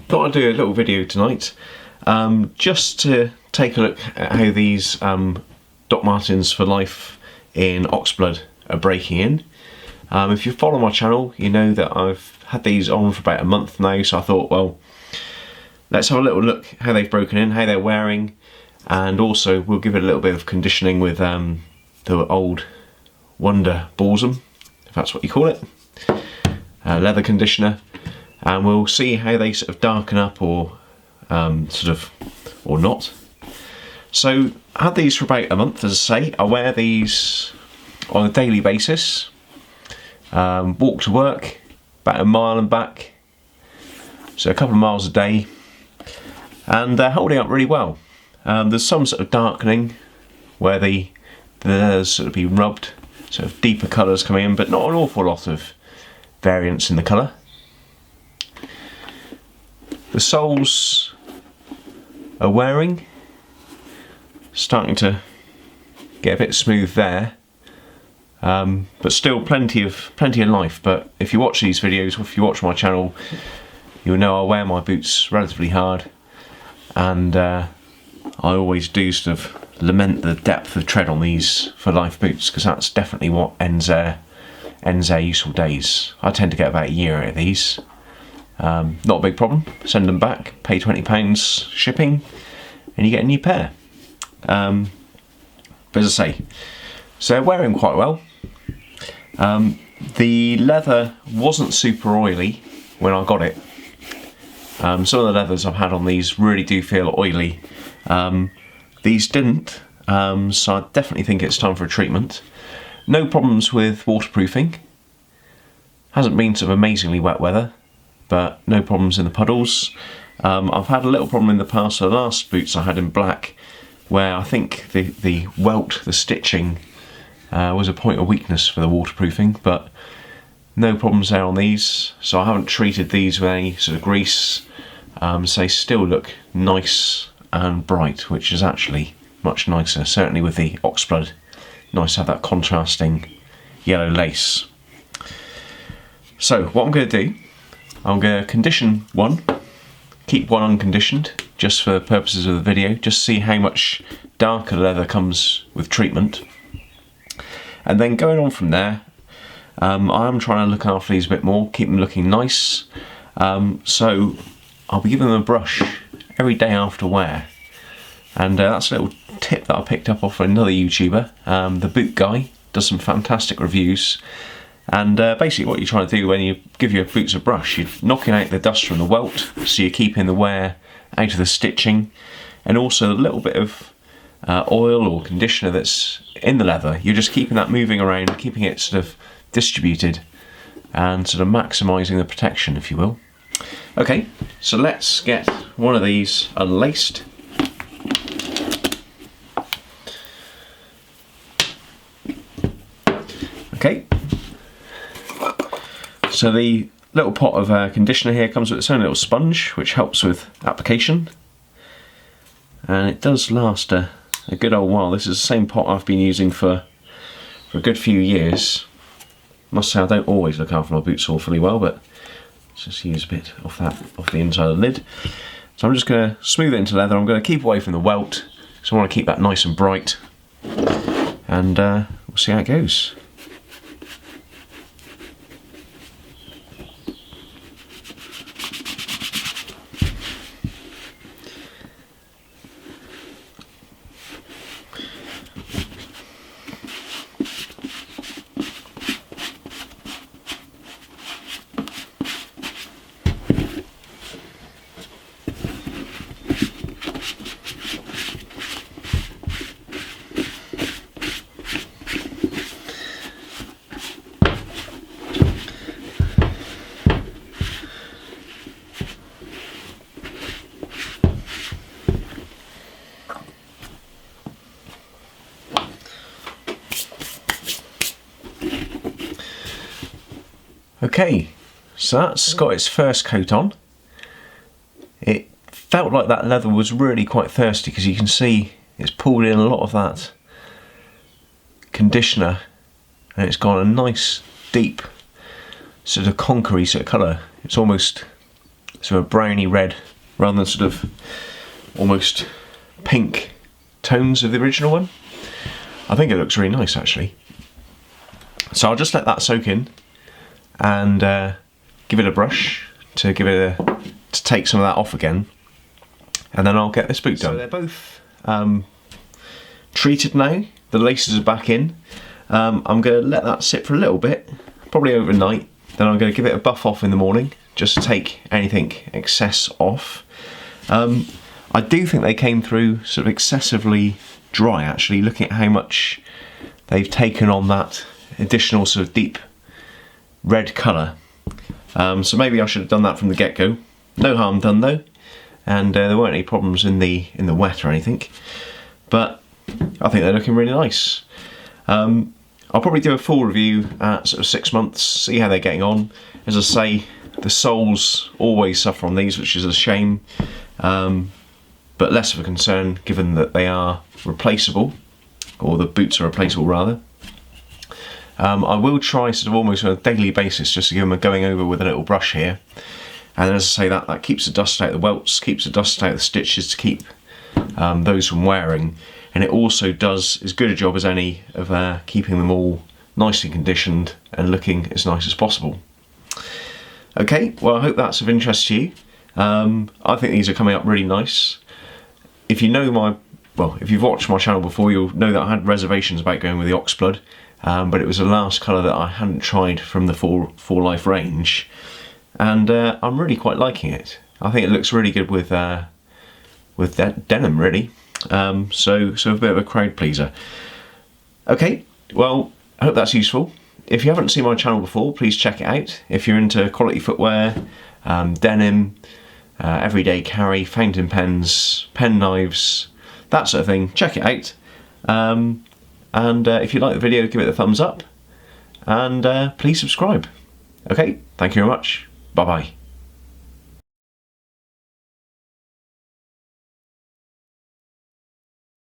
Thought I'd do a little video tonight just to take a look at how these Doc Martens for Life in Oxblood are breaking in. If you follow my channel, you know that I've had these on for about a month now, so I thought, well, let's have a little look how they've broken in, how they're wearing, and also we'll give it a little bit of conditioning with the old Wonder Balsam, if that's what you call it, leather conditioner, and we'll see how they sort of darken up or or not. So I had these for about a month, as I say. I wear these on a daily basis, walk to work about a mile and back, so a couple of miles a day, and they're holding up really well. There's some sort of darkening where the leather's sort of been rubbed, sort of deeper colours coming in, but not an awful lot of variance in the colour. The soles are wearing, starting to get a bit smooth there, but still plenty of life. But if you watch these videos, if you watch my channel, you'll know I wear my boots relatively hard, and I always do sort of lament the depth of tread on these for life boots, because that's definitely what ends their useful days. I tend to get about a year out of these. Not a big problem. Send them back, pay £20 shipping, and you get a new pair. But as I say, so they're wearing quite well. The leather wasn't super oily when I got it. Some of the leathers I've had on these really do feel oily. These didn't, so I definitely think it's time for a treatment. No problems with waterproofing. Hasn't been sort of amazingly wet weather, but no problems in the puddles. I've had a little problem in the past. The last boots I had in black, where I think the welt, the stitching, was a point of weakness for the waterproofing, but no problems there on these. So I haven't treated these with any sort of grease, so they still look nice and bright, which is actually much nicer, certainly with the Oxblood. Nice to have that contrasting yellow lace. So what I'm going to do, I'm going to condition one, keep one unconditioned, just for purposes of the video, just see how much darker leather comes with treatment. And then going on from there, I'm trying to look after these a bit more, keep them looking nice. So I'll be giving them a brush every day after wear. And that's a little tip that I picked up off another YouTuber, the Boot Guy, does some fantastic reviews. And basically what you're trying to do when you give your boots a brush, you're knocking out the dust from the welt, so you're keeping the wear out of the stitching, and also a little bit of oil or conditioner that's in the leather. You're just keeping that moving around, keeping it sort of distributed, and sort of maximising the protection, if you will. Okay, so let's get one of these unlaced. Okay, so the little pot of conditioner here comes with its own little sponge, which helps with application, and it does last a good old while. This is the same pot I've been using for a good few years. Must say I don't always look after my boots awfully well, but let's just use a bit off the inside of the lid. So I'm just going to smooth it into leather. I'm going to keep away from the welt, so I want to keep that nice and bright, and we'll see how it goes. Okay, so that's got its first coat on. It felt like that leather was really quite thirsty, because you can see it's pulled in a lot of that conditioner, and it's got a nice deep sort of concrete sort of colour. It's almost sort of browny red rather than sort of almost pink tones of the original one. I think it looks really nice actually. So I'll just let that soak in and give it a brush to take some of that off again, and then I'll get this boot done. So they're both treated now. The laces are back in. I'm going to let that sit for a little bit, probably overnight. Then I'm going to give it a buff off in the morning, just to take anything excess off. I do think they came through sort of excessively dry actually, looking at how much they've taken on that additional sort of deep red colour. So maybe I should have done that from the get-go. No harm done though, and there weren't any problems in the wet or anything. But I think they're looking really nice. I'll probably do a full review at sort of 6 months, see how they're getting on. As I say, the soles always suffer on these, which is a shame, but less of a concern given that they are replaceable, or the boots are replaceable rather. I will try sort of almost on a daily basis just to give them a going over with a little brush here. And as I say, that keeps the dust out of the welts, keeps the dust out of the stitches to keep those from wearing. And it also does as good a job as any of keeping them all nicely conditioned and looking as nice as possible. Okay, well I hope that's of interest to you. I think these are coming up really nice. If you know if you've watched my channel before, you'll know that I had reservations about going with the Oxblood, but it was the last colour that I hadn't tried from the For Life range, and I'm really quite liking it. I think it looks really good with that denim really. So a bit of a crowd pleaser. Okay, well I hope that's useful. If you haven't seen my channel before, please check it out. If you're into quality footwear, denim, everyday carry, fountain pens, pen knives, that sort of thing, check it out. And if you like the video, give it a thumbs up, and please subscribe. Okay, thank you very much. Bye bye.